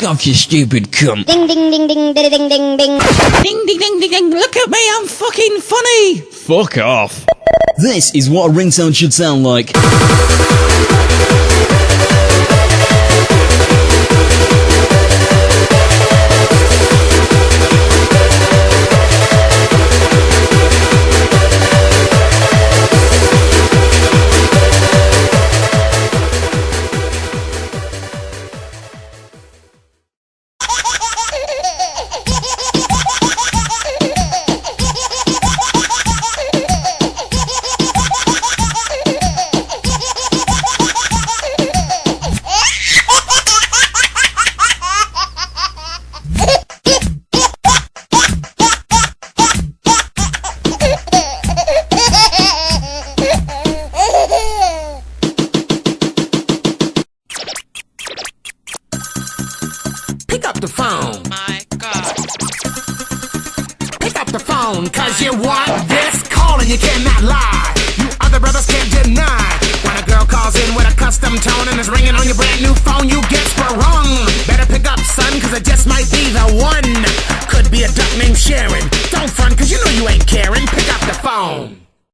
off, you stupid cunt. Ding ding ding ding ding ding ding ding. Ding ding ding ding ding, look at me, I'm fucking funny. Fuck off. This is what a ringtone should sound like. Pick up the phone. My God. Pick up the phone, cause you want this call and you cannot lie. You other brothers can't deny. When a girl calls in with a custom tone and is ringing on your brand new phone, you get sprung. Better pick up, son, cause it just might be the one. Could be a duck named Sharon. Don't front, cause you know you ain't caring. Pick up the phone.